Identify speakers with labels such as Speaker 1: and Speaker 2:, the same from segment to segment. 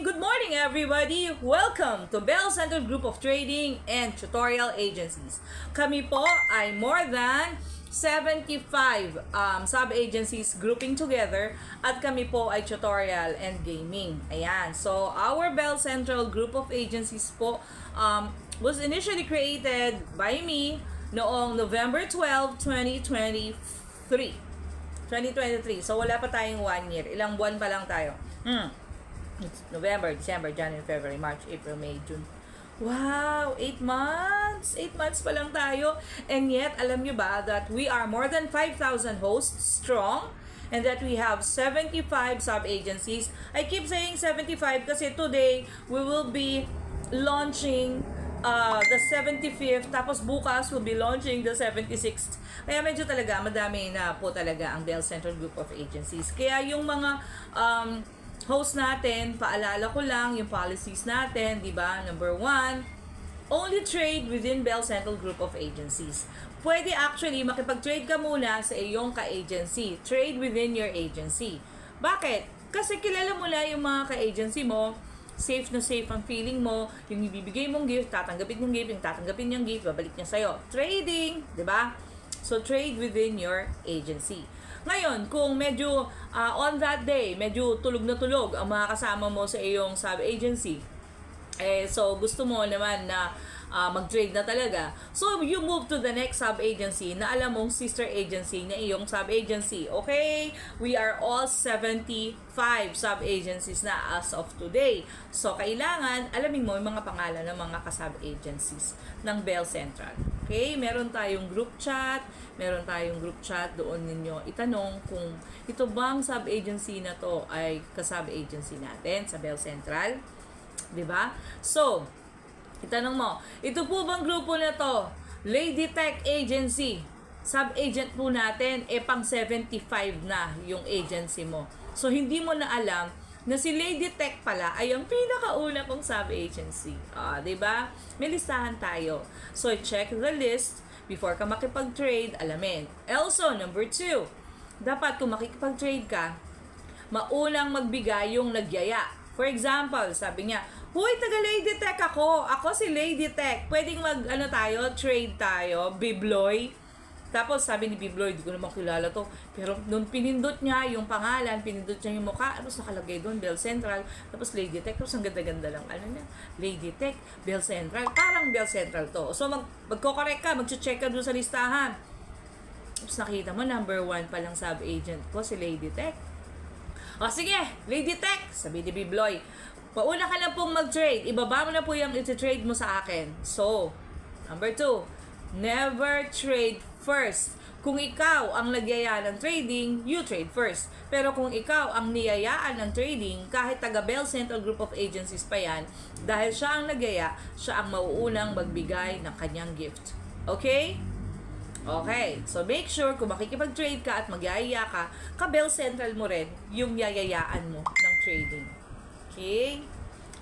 Speaker 1: good morning everybody! Welcome to Bell Center Group of Trading and Tutorial Agencies. Kami po ay more than 75 sub-agencies grouping together at kami po ay tutorial and gaming. Ayan. So, our Bell Central Group of Agencies po was initially created by me noong November 12, 2023. So, wala pa tayong 1 year. Ilang buwan pa lang tayo. It's November, December, January, February, March, April, May, June. Wow! 8 months! 8 months pa lang tayo. And yet, alam nyo ba that we are more than 5,000 hosts strong and that we have 75 sub-agencies. I keep saying 75 kasi today, we will be launching the 75th, tapos bukas we'll be launching the 76th. Kaya medyo talaga, madami na po talaga ang Bell Central Group of Agencies. Kaya yung mga host natin, paalala ko lang yung policies natin, di ba? Number 1, only trade within Bell Central Group of Agencies. Pwede actually makipag-trade ka muna sa iyong ka-agency. Trade within your agency. Bakit? Kasi kilala mo na yung mga ka-agency mo, safe na safe ang feeling mo, yung ibibigay mong gift, tatanggapin yung gift, yung tatanggapin yung gift, babalik niya sa'yo. Trading, di ba? So, trade within your agency. Ngayon, kung medyo on that day, medyo tulog na tulog ang mga kasama mo sa iyong sub-agency, so gusto mo naman na mag-trade na talaga, so you move to the next sub-agency na alam mong sister agency na iyong sub-agency. Okay? We are all 75 sub-agencies na as of today. So, kailangan alamin mo yung mga pangalan ng mga kasub-agencies ng Bell Central. Okay? Meron tayong group chat, doon ninyo itanong kung ito bang sub-agency na to ay kasub-agency natin sa Bell Central. 'Di ba? So, itanong mo, ito po bang grupo na to? Lady Tech Agency. Sub-agent po natin, pang 75 na yung agency mo. So, hindi mo na alam na si Lady Tech pala ay ang pinakauna kong sub-agency. 'Di ba? May listahan tayo. So, check the list before ka makipag-trade, alamin. Also, number 2, dapat kung makikipag-trade ka, maunang magbigay yung nagyaya. For example, sabi niya, "Huy, taga Lady Tech ako. Ako si Lady Tech. Pwedeng trade tayo, Bibloy." Tapos sabi ni Bibloy, di ko naman kilala to. Pero nung pinindot niya yung pangalan, pinindot niya yung mukha, tapos nakalagay doon, Bell Central, tapos Lady Tech, tapos ang ganda-ganda lang, Lady Tech, Bell Central, parang Bell Central to. So magko-correct ka, mag-check ka doon sa listahan. Tapos nakita mo, number 1 pa lang sub-agent ko, si Lady Tech. Sige, Lady Tech, sabi ni Bibloy, pauna ka lang pong mag-trade, ibaba mo na po yung iti-trade mo sa akin. So, number 2, never trade first. Kung ikaw ang nagyaya ng trading, you trade first. Pero kung ikaw ang niyayaan ng trading, kahit taga Bell Central Group of Agencies pa yan, dahil siya ang nagyaya, siya ang mauunang magbigay ng kanyang gift. Okay? Okay. So, make sure kung makikipag-trade ka at magyaya ka, ka-Bell Central mo rin yung yayayaan mo ng trading. Okay?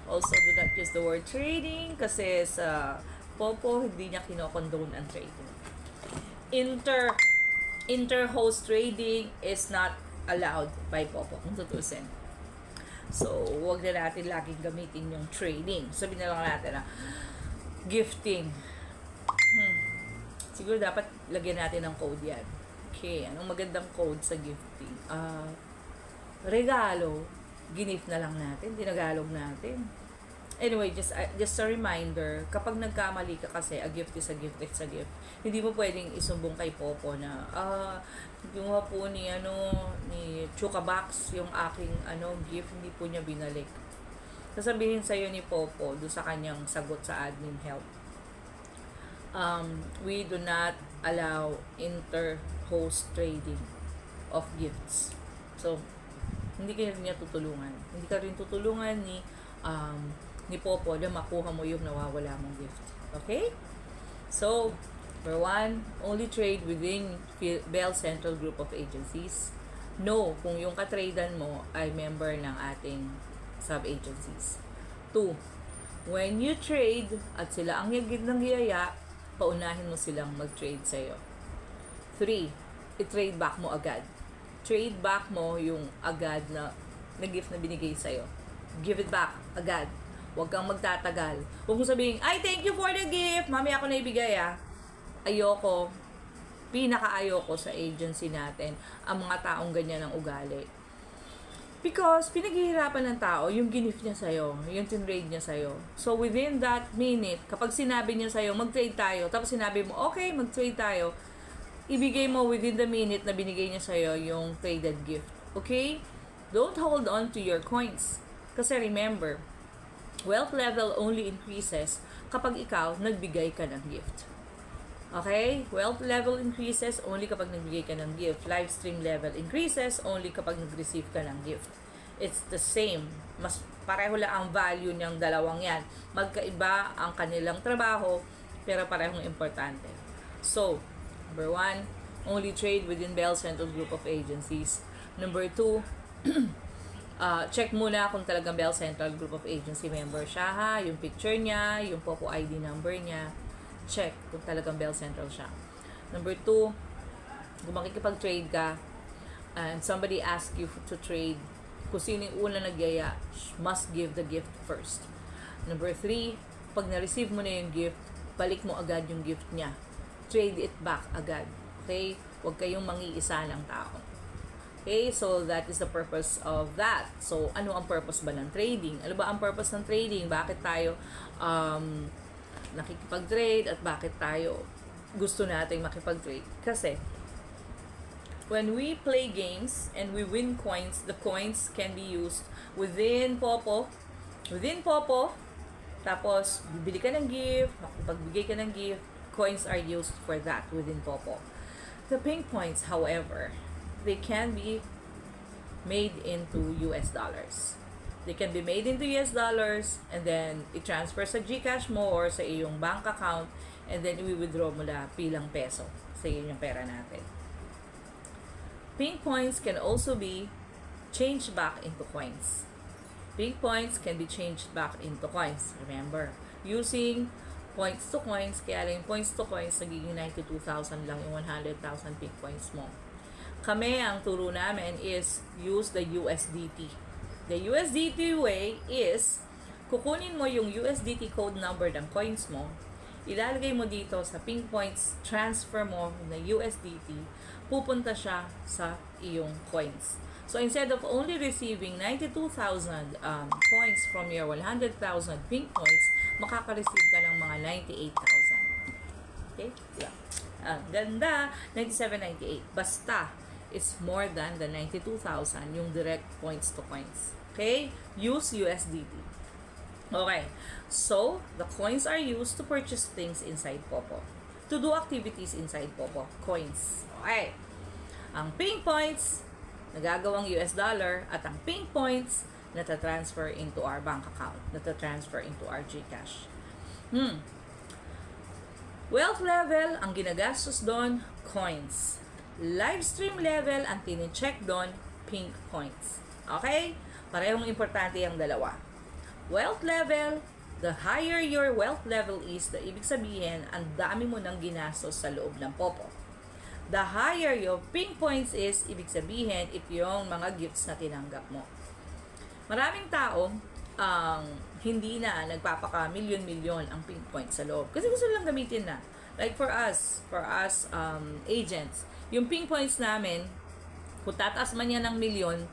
Speaker 1: Also, do not use the word trading kasi sa Popo, hindi niya kinokondone ang trading. Inter-host trading is not allowed by Popo, kung tutusin. So, huwag na natin laging gamitin yung trading. Sabihin na lang natin na gifting. Siguro dapat lagyan natin ng code yan. Okay, anong magandang code sa gifting? Regalo, ginif na lang natin, dinagalog natin. Anyway, just a reminder, kapag nagkamali ka kasi, a gift is a gift, it's a gift. Hindi mo pwedeng isumbong kay Popo na, yung po ni Chuka Box, yung aking gift, hindi po niya binalik. Sasabihin sa'yo ni Popo, doon sa kanyang sagot sa admin help. We do not allow inter-host trading of gifts. So, hindi ka rin niya tutulungan. Hindi ka rin tutulungan ni Popo na makuha mo yung nawawala mong gift. Okay? So, number 1, only trade within Bell Central Group of Agencies. No, kung yung katradan mo ay member ng ating sub-agencies. 2, when you trade at sila ang nagyaya, paunahin mo silang mag-trade sa'yo. 3, i-trade back mo agad. Trade back mo yung agad na gift na binigay sa'yo. give it back agad. Huwag kang magtatagal. Huwag mo sabihin, ay, thank you for the gift. Mami, ako na ibigay, ah. Ayoko. Pinaka-ayoko sa agency natin ang mga taong ganyan ng ugali. Because, pinaghihirapan ng tao yung gift niya sa'yo, yung tinrade niya sa'yo. So, within that minute, kapag sinabi niya sa'yo, mag-trade tayo, tapos sinabi mo, okay, mag-trade tayo, ibigay mo within the minute na binigay niya sa'yo yung traded gift. Okay? Don't hold on to your coins. Kasi remember, wealth level only increases kapag ikaw nagbigay ka ng gift. Okay? Wealth level increases only kapag nagbigay ka ng gift. Live stream level increases only kapag nag-receive ka ng gift. It's the same. Mas pareho lang ang value ng dalawang yan. Magkaiba ang kanilang trabaho, pero parehong importante. So, number 1, only trade within Bell Central Group of Agencies. Number 2, check muna kung talagang Bell Central Group of Agency member siya, ha? Yung picture niya, yung Popo ID number niya. Check kung talagang Bell Central siya. Number 2, kung makikipag-trade ka and somebody ask you to trade, kung sino yung una nagyaya, must give the gift first. Number 3, pag na-receive mo na yung gift, balik mo agad yung gift niya. Trade it back agad. Okay? Huwag kayong mangiisa ng tao. Okay, so that is the purpose of that. So, ano ang purpose ba ng trading? Ano ba ang purpose ng trading? Bakit tayo nakikipag-trade at bakit tayo gusto nating makipag-trade? Kasi, when we play games and we win coins, the coins can be used within Popo. Within Popo, tapos, bibili ka ng gift, makipagbigay ka ng gift, coins are used for that within Popo. The pink points, however, they can be made into US dollars. They can be made into US dollars and then i-transfer sa GCash mo or sa iyong bank account and then i-withdraw mo na bilang peso sa iyong pera natin. Pink points can also be changed back into coins. Pink points can be changed back into coins. Remember, using points to coins, kaya lang yung points to coins, nagiging 92,000 lang yung 100,000 pink points mo. Kami, ang turo namin is use the USDT. The USDT way is, kukunin mo yung USDT code number ng coins mo, ilalagay mo dito sa pink points, transfer mo na USDT, pupunta siya sa iyong coins. So, instead of only receiving 92,000 coins from your 100,000 pink points, makaka-receive ka ng mga 98,000. Okay? Yeah. Ganda, 97.98. Basta, it's more than the 92,000 yung direct points to coins. Okay? Use USDT. Okay. So, the coins are used to purchase things inside Popo. To do activities inside Popo. Coins. Okay. Ang pink points, nagagawang US dollar, at ang pink points, nata-transfer into our bank account. Nata-transfer into our GCash. Wealth level, ang ginagastos doon, coins. Live stream level, ang tine-check doon, pink points. Okay? Parehong importante ang dalawa. Wealth level, the higher your wealth level is, the ibig sabihin, ang dami mo nang ginastos sa loob ng Popo. The higher your pink points is, ibig sabihin, ito yung mga gifts na tinanggap mo. Maraming tao, hindi na nagpapaka-milyon-milyon ang pink points sa loob. Kasi gusto lang gamitin na. Like for us agents, yung pink points namin, kung tataas man yan ng milyon,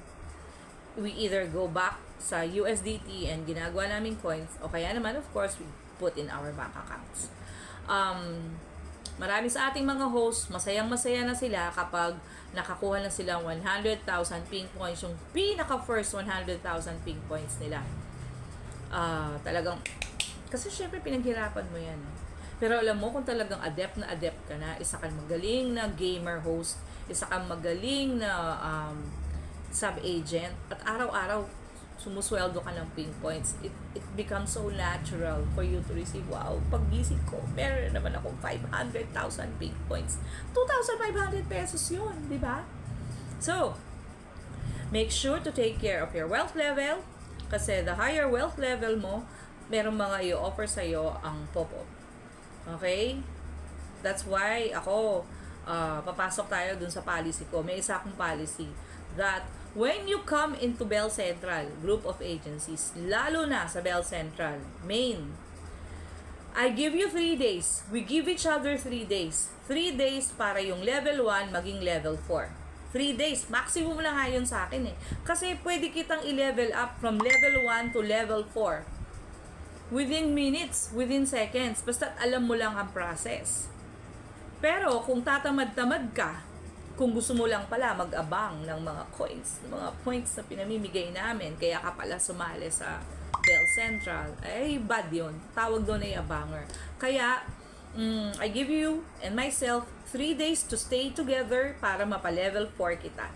Speaker 1: we either go back sa USDT and ginagawa namin coins, o kaya naman, of course, we put in our bank accounts. Marami sa ating mga hosts, masayang-masaya na sila kapag nakakuha na sila 100,000 pink points, yung pinaka-first 100,000 pink points nila. Talagang, kasi syempre pinaghirapan mo yan. Pero alam mo, kung talagang adept ka na, isa kang magaling na gamer host, isa kang magaling na sub-agent, at araw-araw sumusweldo ka ng pink points, it becomes so natural for you to receive, wow, pag-gising ko, meron naman akong 500,000 pink points. 2,500 pesos yun, di ba? So, make sure to take care of your wealth level, kasi the higher wealth level mo, merong mga i-offer sa'yo ang Popo. Okay? That's why ako, papasok tayo dun sa policy ko. May isa akong policy that when you come into Bell Central group of agencies, lalo na sa Bell Central main, I give you 3 days. We give each other 3 days. 3 days para yung level 1 maging level 4. 3 days. Maximum na nga yun sa akin eh. Kasi pwede kitang i-level up from level 1 to level 4. Within minutes, within seconds. Basta alam mo lang ang process. Pero kung tatamad-tamad ka, kung gusto mo lang pala mag-abang ng mga coins, ng mga points na pinamimigay namin, kaya ka pala sumali sa Bell Central, ay bad yun. Tawag doon ay abanger. Kaya, I give you and myself 3 days to stay together para mapa-level 4 kita.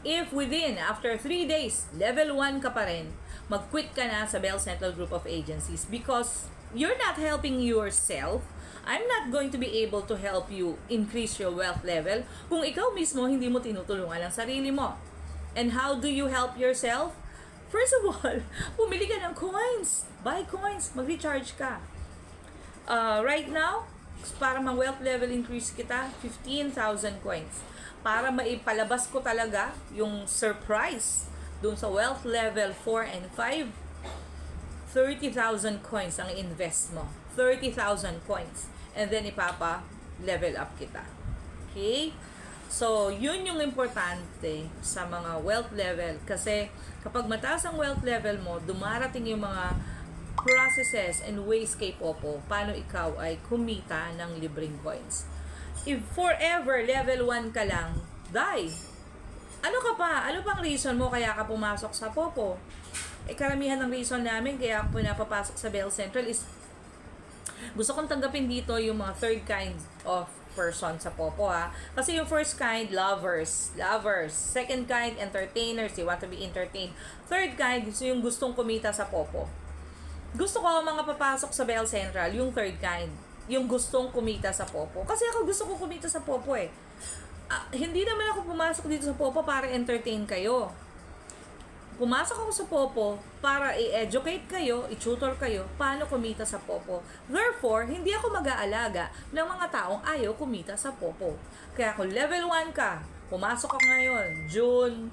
Speaker 1: If after 3 days, level 1 ka pa rin, mag-quit ka na sa Bell Central Group of Agencies because you're not helping yourself. I'm not going to be able to help you increase your wealth level kung ikaw mismo hindi mo tinutulungan ang sarili mo. And how do you help yourself? First of all, pumili ka ng coins. Buy coins. Mag-recharge ka. Right now, para ma-wealth level increase kita, 15,000 coins. Para maipalabas ko talaga yung surprise dun sa wealth level 4 and 5, 30,000 coins ang invest mo. 30,000 coins. And then ipapa-level up kita. Okay? So, yun yung importante sa mga wealth level. Kasi kapag mataas ang wealth level mo, dumarating yung mga processes and ways kay Popo paano ikaw ay kumita ng libreng coins. If forever level 1 ka lang, die. Ano ka pa? Ano pang reason mo kaya ka pumasok sa Popo? Karamihan ng reason namin kaya ako pinapapasok sa Bell Central is gusto kong tanggapin dito yung mga third kind of person sa Popo ha. Kasi yung first kind, lovers. Second kind, entertainers. They want to be entertained. Third kind, yung gustong kumita sa Popo. Gusto ko mga papasok sa Bell Central, yung third kind. Yung gustong kumita sa Popo. Kasi ako gusto ko kumita sa Popo eh. Hindi naman ako pumasok dito sa Popo para entertain kayo. Pumasok ako sa Popo para i-educate kayo, i-tutor kayo, paano kumita sa Popo. Therefore, hindi ako mag-aalaga ng mga taong ayaw kumita sa Popo. Kaya kung level 1 ka, pumasok ka ngayon, June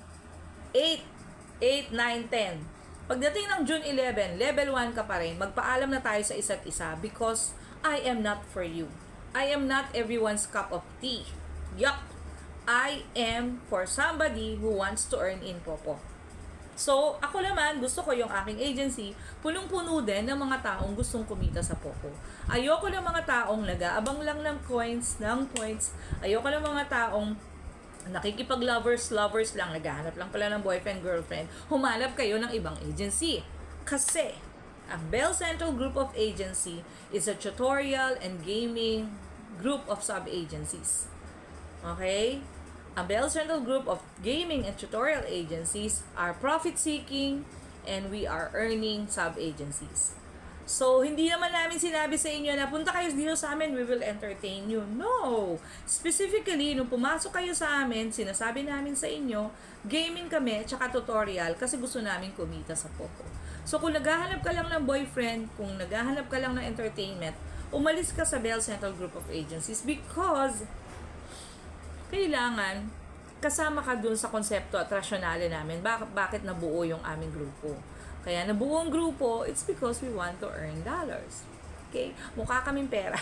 Speaker 1: 8, 9, 10. Pagdating ng June 11, level 1 ka pa rin, magpaalam na tayo sa isa't isa because I am not for you. I am not everyone's cup of tea. Yup! I am for somebody who wants to earn in Popo. So, ako naman, gusto ko yung aking agency, punong-puno din ng mga taong gustong kumita sa Popo. Ayoko ng mga taong nag-aabang lang ng coins, ng points. Ayoko ng mga taong nakikipag-lovers lang, naghahanap lang pala ng boyfriend, girlfriend. Humanap kayo ng ibang agency. Kasi, ang Bell Central Group of Agency is a tutorial and gaming group of sub-agencies. Okay? Ang Bell Central Group of Gaming and Tutorial Agencies are profit-seeking and we are earning sub-agencies. So, hindi naman namin sinabi sa inyo na punta kayo dito sa amin, we will entertain you. No! Specifically, nung pumasok kayo sa amin, sinasabi namin sa inyo, gaming kami, tsaka tutorial, kasi gusto namin kumita sa Popo. So, kung naghahanap ka lang ng boyfriend, kung naghahanap ka lang ng entertainment, umalis ka sa Bell Central Group of Agencies because kailangan kasama ka dun sa konsepto at rasyonale namin. Bakit nabuo yung aming grupo? Kaya nabuo ang grupo, it's because we want to earn dollars. Okay? Mukha kaming pera.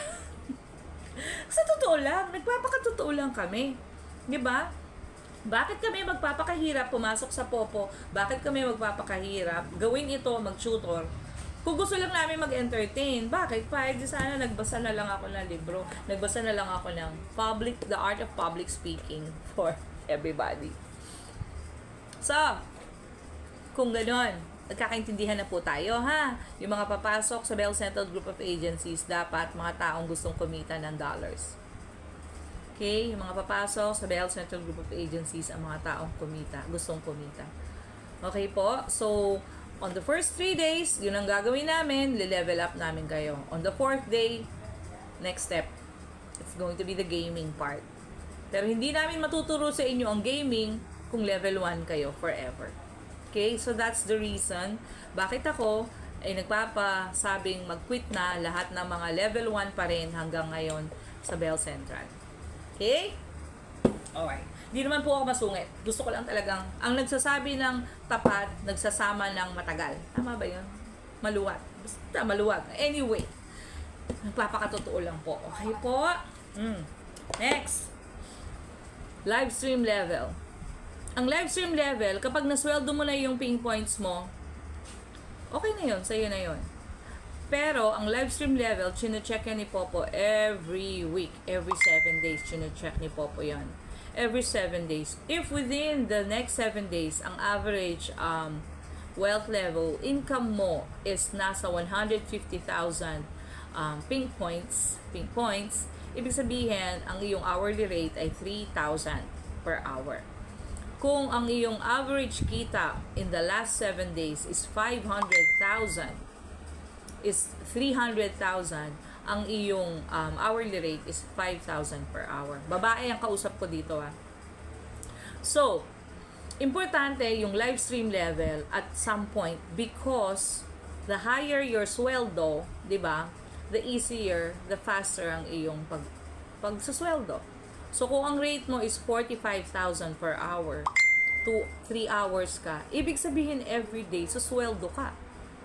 Speaker 1: Sa totoo lang, nagpapakatotoo lang kami. Diba? Bakit kami magpapakahirap pumasok sa Popo? Bakit kami magpapakahirap gawin ito, mag-tutor? Kung gusto lang namin mag-entertain, bakit? Di sana nagbasa na lang ako ng libro. Nagbasa na lang ako ng The Art of Public Speaking for everybody. So, kung ganon, nagkakaintindihan na po tayo, ha? Yung mga papasok sa Bell Central Group of Agencies, dapat mga taong gustong kumita ng dollars. Okay? Yung mga papasok sa Bell Central Group of Agencies, ang mga taong gustong kumita. Okay po? So, on the first 3 days, yun ang gagawin namin, level up namin kayo. On the 4th day, next step, it's going to be the gaming part. Pero hindi namin matuturo sa inyo ang gaming kung level 1 kayo forever. Okay? So that's the reason bakit ako ay nagpapasabing mag-quit na lahat ng mga level 1 pa rin hanggang ngayon sa Bell Central. Okay? Alright. Hindi naman po ako masungit. Gusto ko lang talagang, ang nagsasabi ng tapat, nagsasama ng matagal. Tama ba yun? Maluwat. Basta maluwat. Anyway, nagpapakatotoo lang po. Okay po? Next. Live stream level. Ang live stream level, kapag nasweldo mo na yung ping points mo, okay na yun, sa'yo na yun. Pero, ang live stream level, chine-check yan ni Popo every week. Every 7 days, chine-check ni Popo yan. Every 7 days. If within the next 7 days, ang average wealth level, income mo is nasa 150,000 ping points, ibig sabihin, ang iyong hourly rate ay 3,000 per hour. Kung ang iyong average kita in the last 7 days is 500,000, is 300,000, ang iyong hourly rate is 5,000 per hour. Babae ang kausap ko dito So, importante yung live stream level at some point because the higher your sweldo, di ba? The easier, the faster ang iyong pagsasweldo. So, kung ang rate mo is 45,000 per hour, 3 hours ka, ibig sabihin every day, sweldo ka.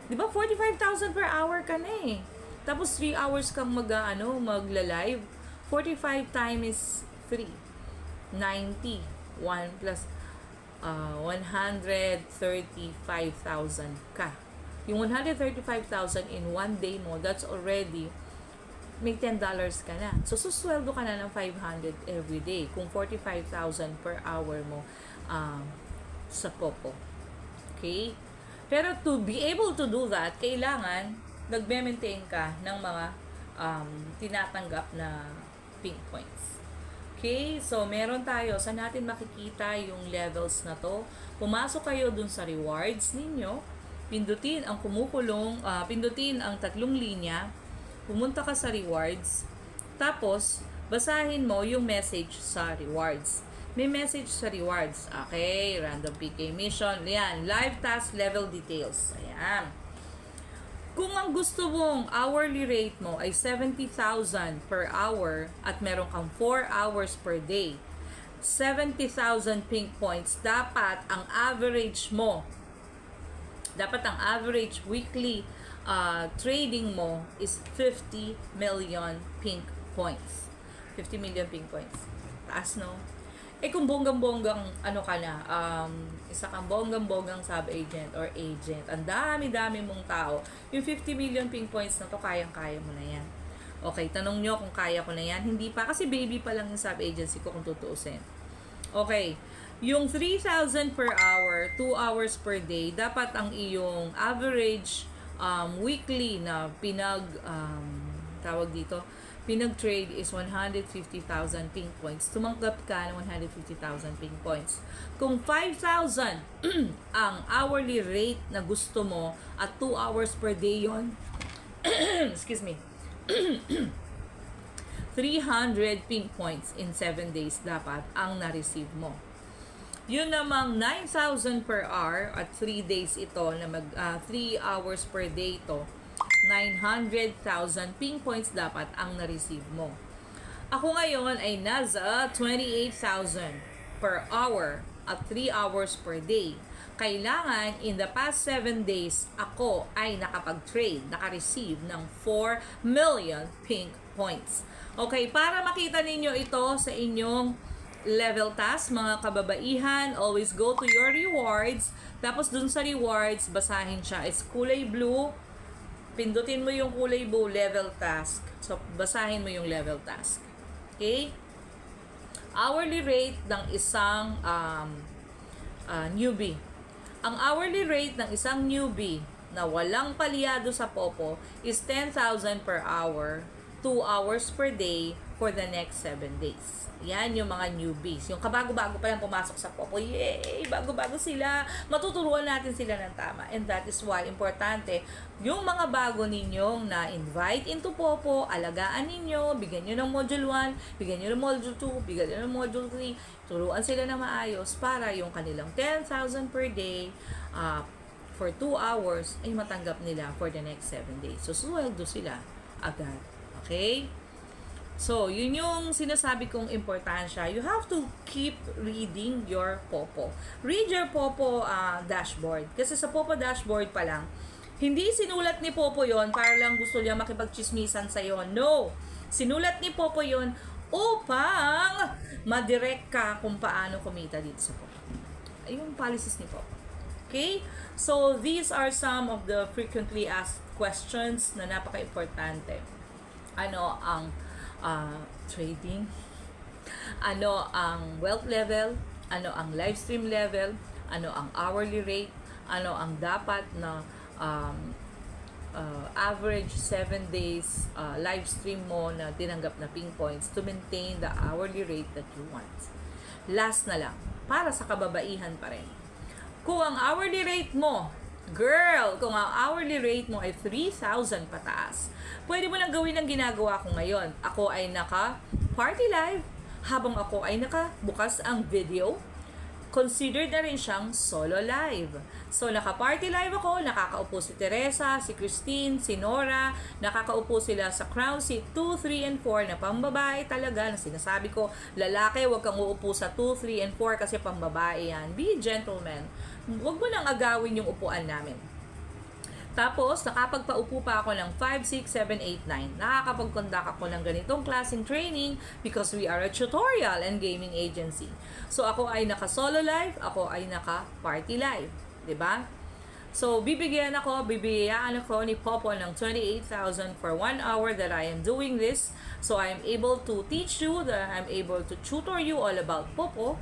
Speaker 1: Di ba 45,000 per hour ka na eh. Tapos 3 hours kang magla-live. 45 times 3. 90. 1 plus 135,000 ka. Yung 135,000 in 1 day mo, that's already may $10 ka na. So, susweldo ka na ng 500 every day. Kung 45,000 per hour mo sa Popo. Okay? Pero to be able to do that, kailangan nagme-maintain ka ng mga tinatanggap na ping points. Okay? So, meron tayo. Saan natin makikita yung levels na to? Pumasok kayo dun sa rewards ninyo. Pindutin ang kumukulong, pindutin ang 3 linya. Pumunta ka sa rewards. Tapos, basahin mo yung message sa rewards. May message sa rewards. Okay, random PK mission. Ayan, live task level details. Ayan. Kung ang gusto mong hourly rate mo ay 70,000 per hour at meron kang 4 hours per day, 70,000 ping points, dapat ang average weekly trading mo is 50 million pink points. 50 million pink points. Taas, no? Eh kung bonggang-bonggang isa kang bonggang-bonggang sub-agent or agent, ang dami-dami mong tao, yung 50 million pink points na to, kayang-kaya mo na yan. Okay, tanong nyo kung kaya ko na yan. Hindi pa, kasi baby pa lang yung sub-agency ko kung tutuusin. Okay, yung 3,000 per hour, 2 hours per day, dapat ang iyong average weekly na pinag-trade is 150,000 ping points. Tumanggap ka ng 150,000 ping points. Kung 5,000 ang hourly rate na gusto mo at 2 hours per day yon, excuse me, 300 ping points in 7 days dapat ang na-receive mo. Yun namang 9,000 per hour at 3 days ito na 3 hours per day ito, 900,000 ping points dapat ang na-receive mo. Ako ngayon ay nasa 28,000 per hour at 3 hours per day. Kailangan in the past 7 days ako ay nakapag-trade, naka-receive ng 4 million pink points. Okay, para makita ninyo ito sa inyong level task, mga kababaihan, always go to your rewards. Tapos dun sa rewards, basahin siya. It's kulay blue. Pindutin mo yung kulay blue, level task. So, basahin mo yung level task. Okay? Hourly rate ng isang newbie. Ang hourly rate ng isang newbie na walang palyado sa Popo is 10,000 per hour, 2 hours per day for the next 7 days. Yan yung mga newbies. Yung kabago-bago pa lang pumasok sa Popo. Yay! Bago-bago sila. Matuturuan natin sila ng tama. And that is why importante yung mga bago ninyong na-invite into Popo, alagaan ninyo, bigyan nyo ng module 1, bigyan nyo ng module 2, bigyan nyo ng module 3, turuan sila na maayos para yung kanilang 10,000 per day for 2 hours ay matanggap nila for the next 7 days. So, sweldo sila agad. Okay? So, yun yung sinasabi kong importansya. You have to keep reading your Popo. Read your Popo dashboard. Kasi sa Popo dashboard pa lang, hindi sinulat ni Popo yon para lang gusto niya makipagchismisan sa'yo. No! Sinulat ni Popo yon upang madirect ka kung paano kumita dito sa Popo. Ayun policies ni Popo. Okay? So, these are some of the frequently asked questions na napaka-importante. Ano ang trading? Ano ang wealth level? Ano ang live stream level? Ano ang hourly rate? Ano ang dapat na average 7 days live stream mo na tinanggap na ping points to maintain the hourly rate that you want. Last na lang, para sa kababaihan pa rin. Kung ang hourly rate mo, girl, kung ang hourly rate mo ay 3,000 pataas, pwede mo lang gawin ang ginagawa ko ngayon. Ako ay naka-party live, habang ako ay naka-bukas ang video, considered na rin siyang solo live. So, naka-party live ako, nakakaupo si Teresa, si Christine, si Nora, nakakaupo sila sa Crown Seat 2, 3, and 4 na pambabae talaga, na sinasabi ko, lalaki, huwag kang uupo sa 2, 3, and 4 kasi pambabae yan. Be gentleman. Huwag mo nang agawin yung upuan namin. Tapos, nakapagpaupo pa ako ng 5, 6, 7, 8, 9. Nakakapag-conduct ako ng ganitong klaseng training because we are a tutorial and gaming agency. So, ako ay naka-solo live, ako ay naka-party live. 'Di ba? So, bibigyan ako ni Popo ng 28,000 for 1 hour that I am doing this. So, I am able to teach you, that I'm able to tutor you all about Popo.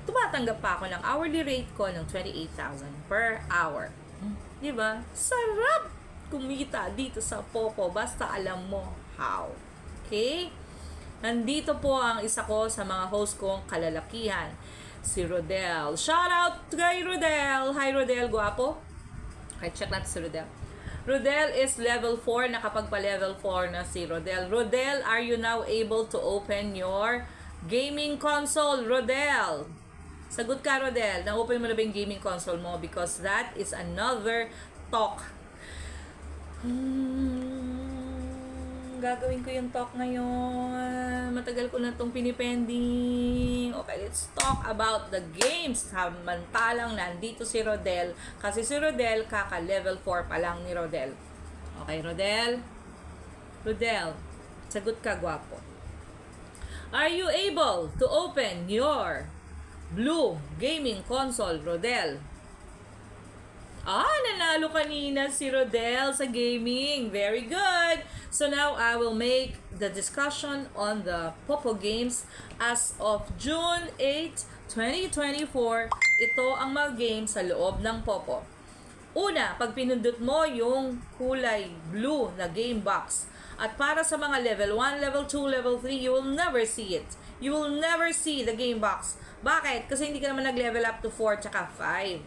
Speaker 1: Tumatanggap pa ako ng hourly rate ko ng 28,000 per hour. Diba? Sarap kumita dito sa Popo basta alam mo how. Okay? Nandito po ang isa ko sa mga host kong kalalakihan, si Rodel. Shout out kay Rodel! Hi Rodel, guwapo? Okay, check natin si Rodel. Rodel is level 4, nakapagpa-level 4 na si Rodel. Rodel, are you now able to open your gaming console, Rodel? Sagot ka, Rodel. Na-open mo na ba yung gaming console mo? Because that is another talk. Gagawin ko yung talk ngayon. Matagal ko na itong pinipending. Okay, let's talk about the games. Samantalang nandito si Rodel. Kasi si Rodel, kaka-level 4 pa lang ni Rodel. Okay, Rodel? Rodel, sagot ka, gwapo. Are you able to open your Blue gaming console, Rodel? Nanalo kanina si Rodel sa gaming. Very good. So now I will make the discussion on the Popo games as of June 8, 2024. Ito ang mga games sa loob ng Popo. Una, pag pinundot mo yung kulay blue na game box, at para sa mga level 1, level 2, level 3, you will never see it. You will never see the game box. Bakit? Kasi hindi ka naman nag-level up to 4 tsaka 5.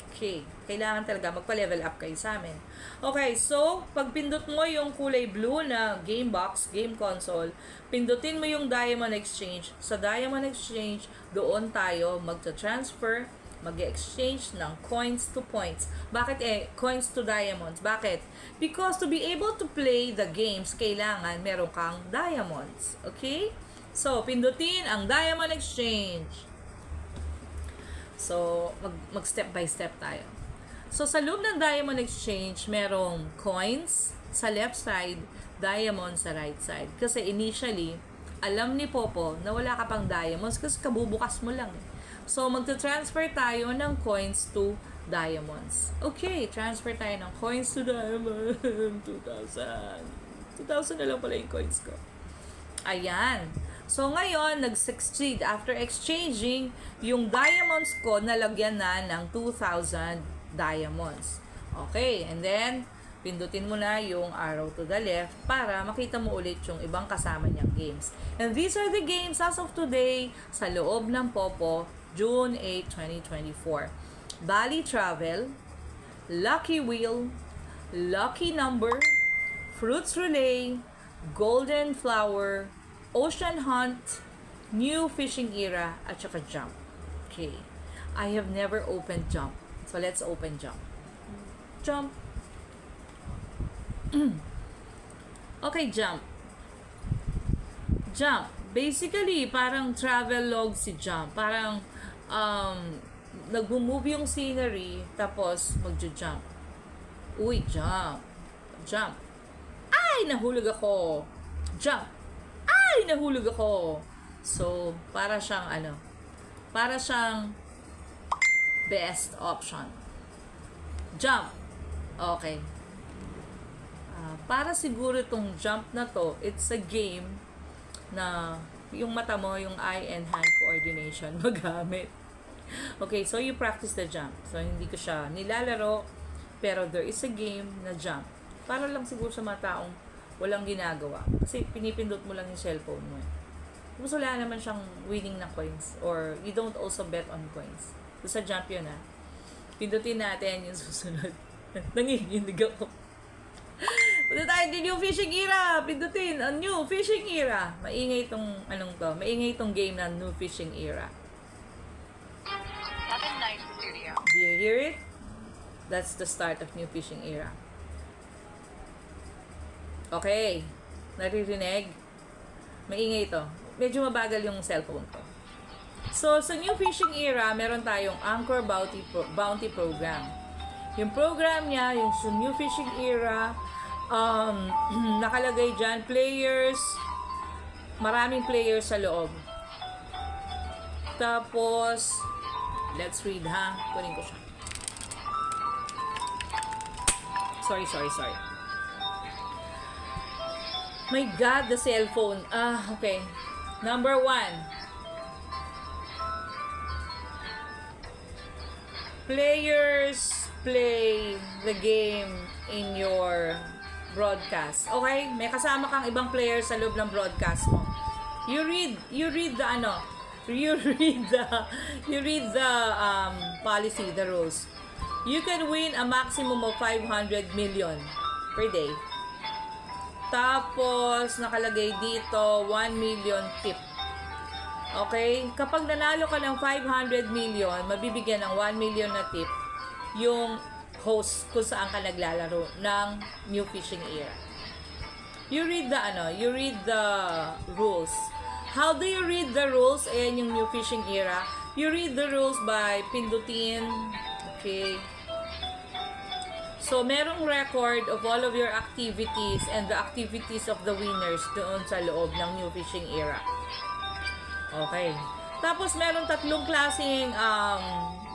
Speaker 1: Okay. Kailangan talaga magpa-level up kayo sa amin. Okay, so, pag pindot mo yung kulay blue na game box, game console, pindutin mo yung Diamond Exchange. Sa Diamond Exchange, doon tayo magta-transfer, mag-exchange ng coins to points. Bakit coins to diamonds? Bakit? Because to be able to play the games, kailangan meron kang diamonds. Okay? So, pindutin ang Diamond Exchange. So, mag-step by step tayo. So, sa loob ng Diamond Exchange, merong coins sa left side, diamonds sa right side. Kasi initially, alam ni Popo na wala ka pang diamonds kasi kabubukas mo lang. So, magta-transfer tayo ng coins to diamonds. Okay, transfer tayo ng coins to diamond. 2,000. 2,000 na lang pala yung coins ko. Ayan. So, ngayon, nag-succeed. After exchanging, yung diamonds ko, nalagyan na ng 2,000 diamonds. Okay, and then, pindutin mo na yung arrow to the left para makita mo ulit yung ibang kasama niyang games. And these are the games as of today sa loob ng Popo, June 8, 2024. Bali Travel, Lucky Wheel, Lucky Number, Fruits Relay, Golden Flower, Ocean Hunt, New Fishing Era, at saka Jump. Okay. I have never opened Jump. So, let's open Jump. Jump. Okay, Jump. Jump. Basically, parang travel log si Jump. Parang, nag-move yung scenery, tapos magja-jump. Uy, jump. Jump. Ay, nahulog ako. Jump. Ay, nahulog ako. So, para siyang best option. Jump. Okay. Para siguro itong jump na to, it's a game na yung mata mo, yung eye and hand coordination magamit. Okay, so you practice the jump. So, hindi ko siya nilalaro, pero there is a game na jump. Para lang siguro sa mga taong walang ginagawa. Kasi pinipindot mo lang yung cellphone mo. Tapos wala naman siyang winning na coins. Or you don't also bet on coins. So, sa jump yun Pindutin natin yung susunod. Nanginginig ako. Punta tayo din yung fishing era. Pindutin ang new fishing era. Maingay itong, maingay itong game na new fishing era.
Speaker 2: 7 Studio.
Speaker 1: Do you hear it? That's the start of new fishing era. Okay. Naririnig? Maingay ito. Medyo mabagal yung cellphone ko. So, sa new fishing era, meron tayong Anchor Bounty Program. Yung program niya, yung sa new fishing era, nakalagay dyan, players, maraming players sa loob. Tapos, let's read kunin ko siya. Sorry. My God, the cellphone. Okay. Number 1. Players play the game in your broadcast. Okay? May kasama kang ibang players sa loob ng broadcast mo. You read the policy, the rules. You can win a maximum of 500 million per day. Tapos, nakalagay dito, 1 million tip. Okay? Kapag nanalo ka ng 500 million, mabibigyan ng 1 million na tip yung host kung saan ka naglalaro ng new fishing era. You read the rules. How do you read the rules? Ayan yung new fishing era. You read the rules by pindutin. Okay. So, merong record of all of your activities and the activities of the winners doon sa loob ng new fishing era. Okay. Tapos, meron 3 klaseng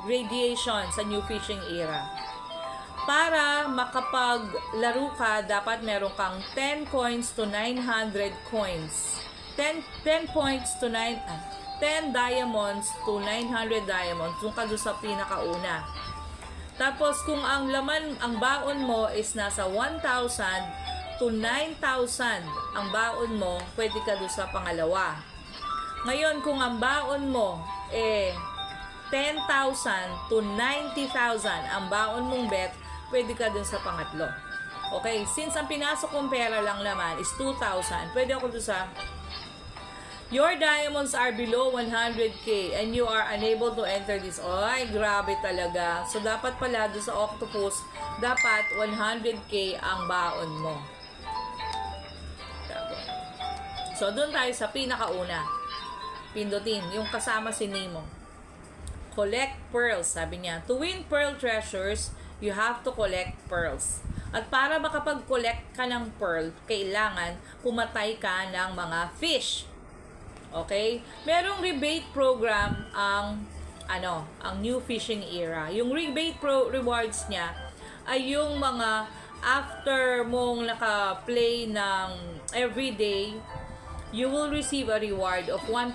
Speaker 1: gradation sa new fishing era. Para makapaglaro ka, dapat meron kang 10 coins to 900 coins. 10 points to 10 diamonds to 900 diamonds. Doon ka doon sa pinakauna. Tapos, kung ang baon mo is nasa 1,000 to 9,000 ang baon mo, pwede ka doon sa pangalawa. Ngayon, kung ang baon mo 10,000 to 90,000 ang baon mong bet, pwede ka doon sa pangatlo. Okay, since ang pinasok kong pera lang naman is 2,000, pwede ako doon sa your diamonds are below 100k and you are unable to enter this. Ay, grabe talaga. So, dapat pala doon sa octopus, dapat 100k ang baon mo. So, doon tayo sa pinakauna. Pindutin, yung kasama si Nemo. Collect pearls, sabi niya. To win pearl treasures, you have to collect pearls. At para makapag-collect ka ng pearl, kailangan pumatay ka ng mga fish. Okay? Merong rebate program ang new fishing era. Yung rebate rewards niya ay yung mga after mong naka-play ng everyday, you will receive a reward of 1%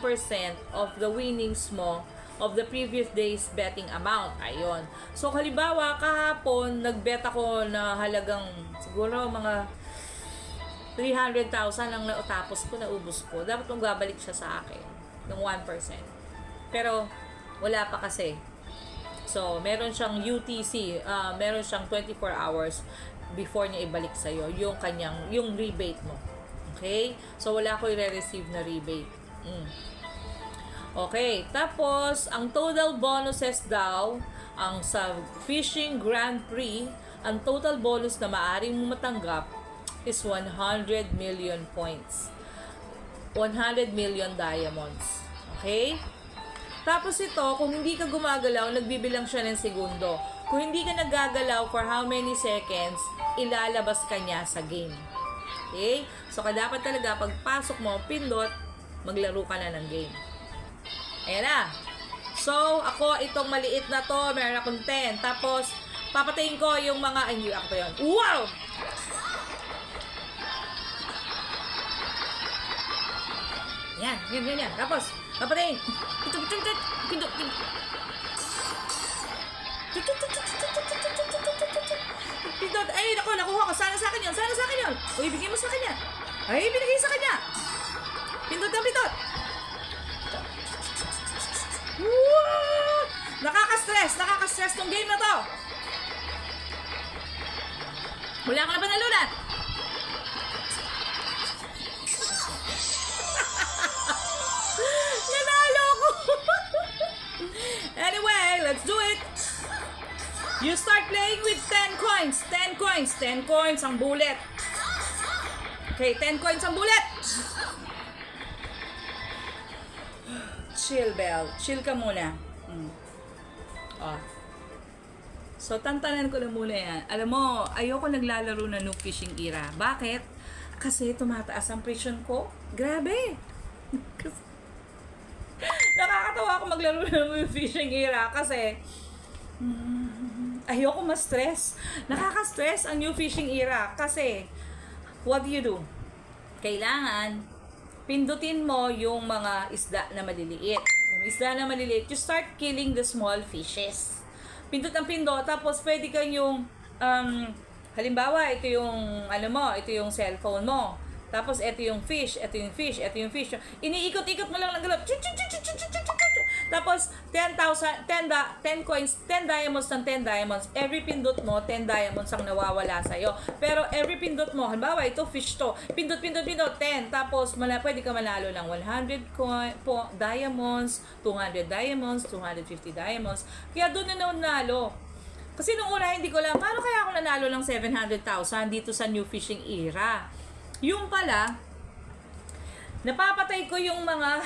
Speaker 1: of the winnings mo of the previous day's betting amount. Ayun. So, halimbawa, kahapon, nagbet ako na halagang siguro mga 300,000 lang tapos ko, naubos ko. Dapat magbabalik siya sa akin ng 1%. Pero, wala pa kasi. So, meron siyang UTC, meron siyang 24 hours before niya ibalik sa'yo yung rebate mo. Okay? So, wala ko i-receive na rebate. Okay. Tapos, ang total bonuses daw, ang sa Fishing Grand Prix, ang total bonus na maaaring matanggap is 100 million points. 100 million diamonds. Okay? Tapos ito, kung hindi ka gumagalaw, nagbibilang siya ng segundo. Kung hindi ka naggagalaw for how many seconds, ilalabas ka niya sa game. Okay? So, dapat talaga, pagpasok mo, pindot, maglaro ka na ng game. Ayan na. So, ako, itong maliit na to, meron akong 10. Tapos, papatayin ko yung mga, hindi ako pa yun. Wow! Yan. Tapos, papatayin. Pindot. Pindot. Ay, nakuha ko. Sana sa akin yun. Uy, bigay mo sa kanya. Ay, binigay sa kanya. Pindot. Wow! Nakaka-stress tong game na to. Wala ka na ba nalunan? Nanalo ko! Anyway, let's do it! You start playing with 10 coins. 10 coins. 10 coins ang bullet. Okay, 10 coins ang bullet. Chill, Belle. Chill ka muna. Oh. So, tantanan ko na muna yan. Alam mo, ayoko naglalaro na Noob Fishing Era. Bakit? Kasi tumataas ang presyon ko. Grabe! Nakakatawa ako maglaro na Noob Fishing Era kasi ayoko ma-stress. Nakaka-stress ang New Fishing Era kasi what do you do? Kailangan pindutin mo yung mga isda na maliliit. Yung isda na maliliit, you start killing the small fishes. Pindot ang pindot, tapos pwede kang yung, halimbawa, ito yung cellphone mo. Tapos, ito yung fish. Iniikot-ikot mo lang ng galap. Tapos, 10 coins, 10 diamonds ng 10 diamonds. Every pindot mo, 10 diamonds ang nawawala sa'yo. Pero, every pindot mo, halimbawa, ito fish to. Pindot, 10. Tapos, pwede ka manalo ng 100 diamonds, 200 diamonds, 250 diamonds. Kaya doon na nanalo. Kasi nung una, hindi ko lang, paano kaya ako nanalo ng 700,000 dito sa New Fishing Era? Yung pala, napapatay ko yung mga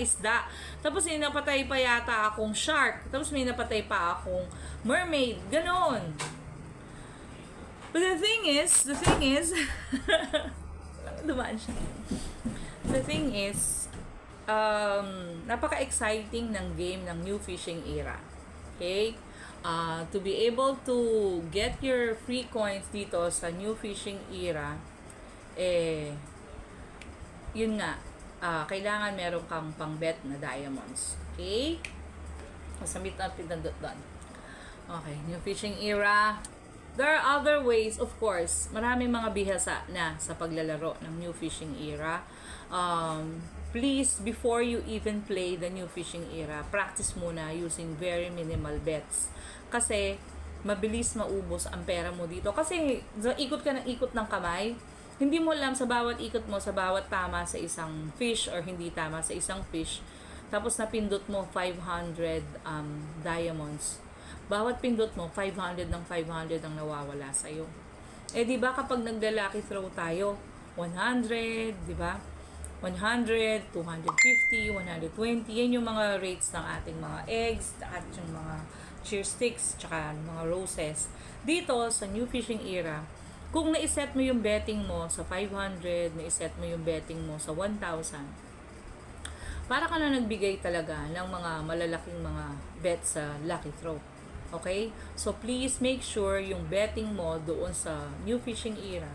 Speaker 1: isda. Tapos may napatay pa yata akong shark. Tapos may napatay pa akong mermaid. Ganon. But the thing is, dumaan siya. The thing is, napaka-exciting ng game ng New Fishing Era. Okay? To be able to get your free coins dito sa New Fishing Era, yun nga, kailangan meron kang pang-bet na diamonds. Okay? Masamit na pinandot doon. Okay, New Fishing Era. There are other ways, of course. Maraming mga bihasa na sa paglalaro ng New Fishing Era. Please, before you even play the New Fishing Era, practice muna using very minimal bets. Kasi, mabilis maubos ang pera mo dito. Kasi, ikot ka ng ikot ng kamay, hindi mo alam sa bawat ikot mo, sa bawat tama sa isang fish or hindi tama sa isang fish. Tapos, napindot mo 500 diamonds. Bawat pindot mo, 500 ng 500 ang nawawala sa'yo. Di ba kapag nagla-lucky throw tayo, 100, di ba? 100, 250, 120, yan yung mga rates ng ating mga eggs, at yung mga cheer sticks, tsaka mga roses. Dito, sa New Fishing Era, kung naiset mo yung betting mo sa 500, naiset mo yung betting mo sa 1,000, para ka na nagbigay talaga ng mga malalaking mga bets sa lucky throw. Okay? So, please make sure yung betting mo doon sa New Fishing Era,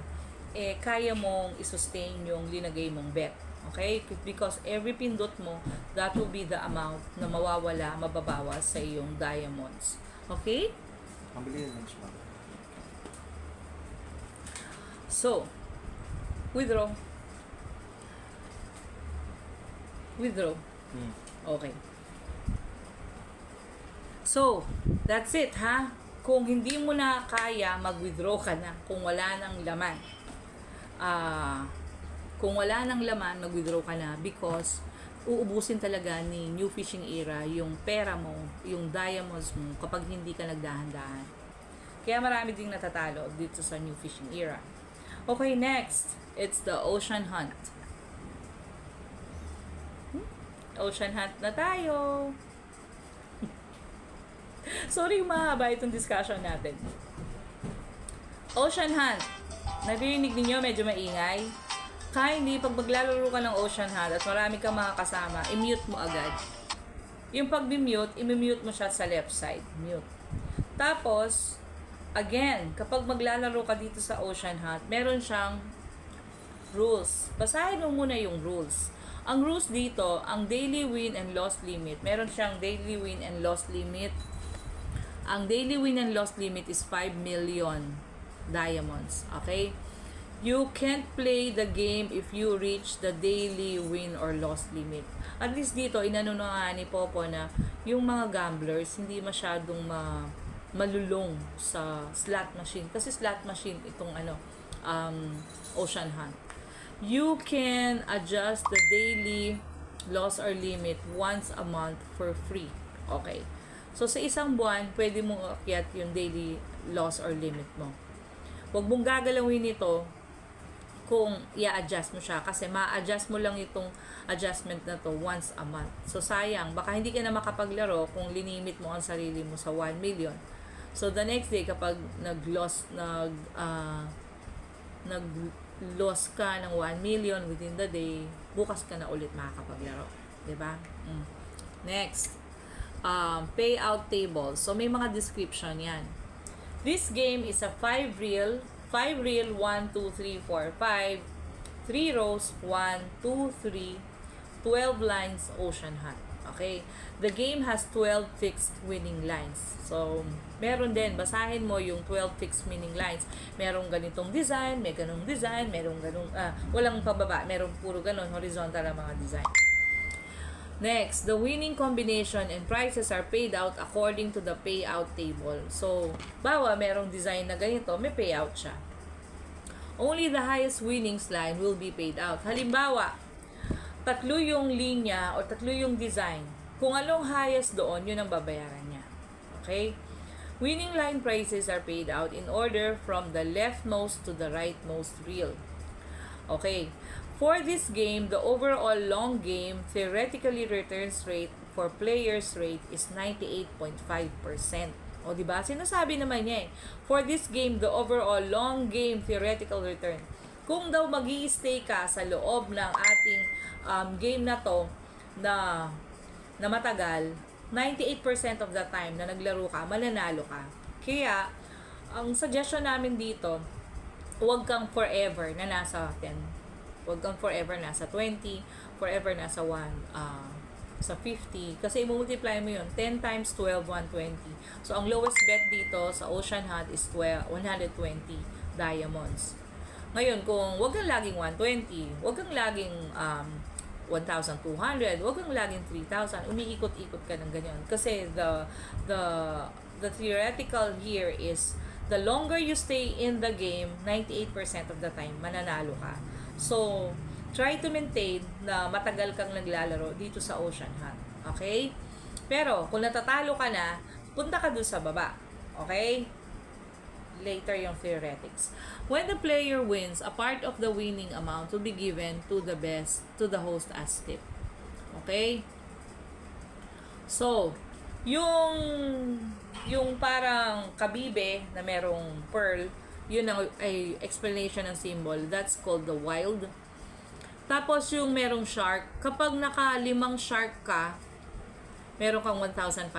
Speaker 1: kaya mong isustain yung linagay mong bet. Okay? Because every pindot mo, that will be the amount na mawawala, mababawas sa iyong diamonds. Okay?
Speaker 2: Pambili na lunch mo.
Speaker 1: So, withdraw. Okay. So, that's it, ha? Kung hindi mo na kaya, mag-withdraw ka na kung wala nang laman. Kung wala nang laman, mag-withdraw ka na because uubusin talaga ni New Fishing Era yung pera mo, yung diamonds mo kapag hindi ka nagdahan-dahan. Kaya marami ding natatalo dito sa New Fishing Era. Okay, next. It's the ocean hunt. Ocean hunt na tayo. Sorry, mahaba itong discussion natin. Ocean hunt. Narinig ninyo, medyo maingay. Kindly, pag maglalaro ka ng ocean hunt at marami kang mga kasama, i-mute mo agad. Yung pag-mute, i-mute mo siya sa left side. Mute. Tapos, again, kapag maglalaro ka dito sa ocean hunt, meron siyang rules. Basahin mo muna yung rules. Ang rules dito, ang daily win and loss limit. Meron siyang daily win and loss limit. Ang daily win and loss limit is 5 million diamonds. Okay? You can't play the game if you reach the daily win or loss limit. At least dito, inano na nga ni Popo na yung mga gamblers hindi masyadong malulong sa slot machine. Kasi slot machine itong ocean hunt. You can adjust the daily loss or limit once a month for free. Okay. So, sa isang buwan, pwede mong akyat yung daily loss or limit mo. Huwag mong gagalawin ito kung i-adjust mo siya kasi ma-adjust mo lang itong adjustment na to once a month. So, sayang. Baka hindi ka na makapaglaro kung linimit mo ang sarili mo sa 1 million. So, the next day, kapag nag-loss ka ng 1 million within the day, bukas ka na ulit makakapaglaro. Diba? Next. Payout table. So, may mga description yan. This game is a 5 reel, 1, 2, 3, 4, 5, 3 rows, 1, 2, 3, 12 lines ocean hunt. Okay? The game has 12 fixed winning lines. So, meron din, basahin mo yung 12 fixed winning lines. Merong ganitong design, may ganong design, merong ganong, walang pababa, merong puro ganon, horizontal ang mga design. Next, the winning combination and prices are paid out according to the payout table. So, bawa merong design na ganito, may payout siya. Only the highest winnings line will be paid out. Halimbawa, 3 yung linya o 3 yung design. Kung anong highest doon, yun ang babayaran niya. Okay? Winning line prices are paid out in order from the leftmost to the rightmost reel. Okay. For this game, the overall long game theoretically returns rate for players rate is 98.5%. O diba? Sinasabi naman niya eh. For this game, the overall long game theoretical return. Kung daw magi-stay ka sa loob ng ating game na to na matagal, 98% of the time na naglaro ka, mananalo ka. Kaya, ang suggestion namin dito, huwag kang forever na nasa 10. Huwag kang forever nasa 20, forever nasa 1, sa 50. Kasi i-multiply mo yun. 10 times 12, 120. So, ang lowest bet dito sa Ocean Hunt is 120 diamonds. Ngayon, kung huwag kang laging 120, huwag kang laging 1,200, huwag kang laging 3,000, umiikot-ikot ka ng ganyan. Kasi the theoretical here is the longer you stay in the game, 98% of the time, mananalo ka. So, try to maintain na matagal kang naglalaro dito sa Ocean Hunt. Okay? Pero, kung natatalo ka na, punta ka dun sa baba. Okay? Later yung theoretics. When the player wins, a part of the winning amount will be given to the host as tip. Okay? So, yung parang kabibe na merong pearl, yun ang ay explanation ng symbol. That's called the wild. Tapos yung merong shark, kapag naka 5 shark ka, meron kang 1,500.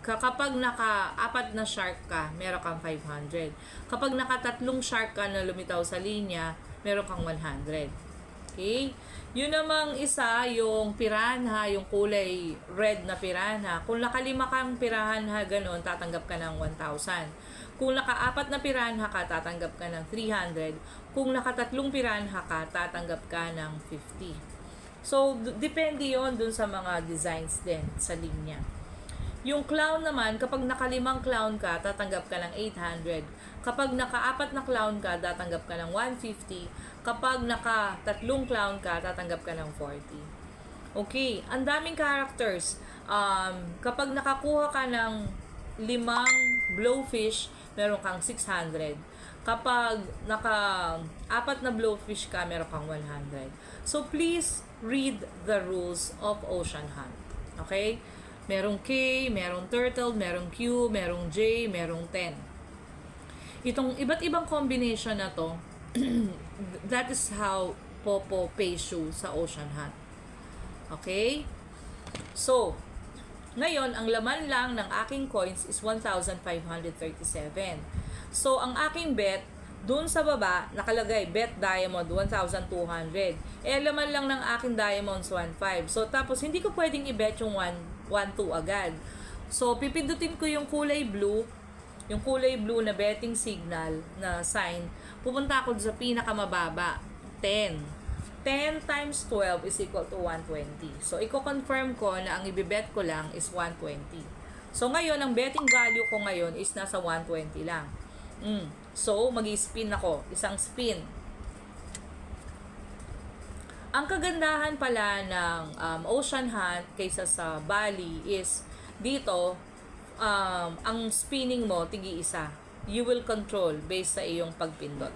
Speaker 1: Kapag naka 4 na shark ka, meron kang 500. Kapag naka 3 shark ka na lumitaw sa linya, meron kang 100. Okay? Yun namang isa, yung piranha, yung kulay red na piranha. Kung naka 5 kang piranha ganun, tatanggap ka ng 1,000. Kung naka-4 na piranha ka, tatanggap ka ng 300. Kung naka-3 piranha ka, tatanggap ka ng 50. So, depende yon dun sa mga designs din sa linya. Yung clown naman, kapag naka-5 clown ka, tatanggap ka ng 800. Kapag naka-4 na clown ka, tatanggap ka ng 150. Kapag naka-3 clown ka, tatanggap ka ng 40. Okay, ang daming characters. Kapag nakakuha ka ng 5 blowfish, meron kang 600. Kapag naka-4 na blowfish ka, meron kang 100. So, please, read the rules of Ocean Hunt. Okay? Merong K, merong turtle, merong Q, merong J, merong 10. Itong iba't ibang combination na to, that is how Popo pays you sa Ocean Hunt. Okay? So, ngayon, ang laman lang ng aking coins is 1,537. So, ang aking bet, dun sa baba, nakalagay, bet diamond, 1,200. Eh, laman lang ng aking diamonds, 1,500. So, tapos, hindi ko pwedeng i-bet yung 1,2 agad. So, pipindutin ko yung kulay blue na betting signal na sign, pupunta ako sa pinakamababa, 10. 10 times 12 is equal to 120. So, i-confirm ko na ang ibibet ko lang is 120. So, ngayon, ang betting value ko ngayon is nasa 120 lang. So, mag-i-spin ako. Isang spin. Ang kagandahan pala ng Ocean Hunt kaysa sa Bali is dito, ang spinning mo, tigi-isa. You will control based sa iyong pagpindot.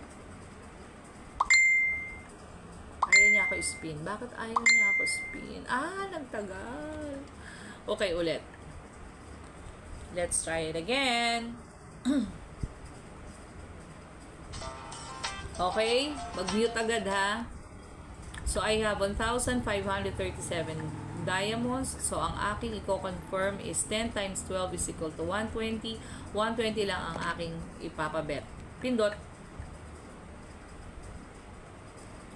Speaker 1: Ayaw niya ako spin. Bakit ayaw niya ako spin? Nagtagal. Okay, ulit. Let's try it again. Okay, mag-mute agad ha. So, I have 1,537 diamonds. So, ang aking i-confirm is 10 times 12 is equal to 120. 120 lang ang aking ipapabet. Pindot.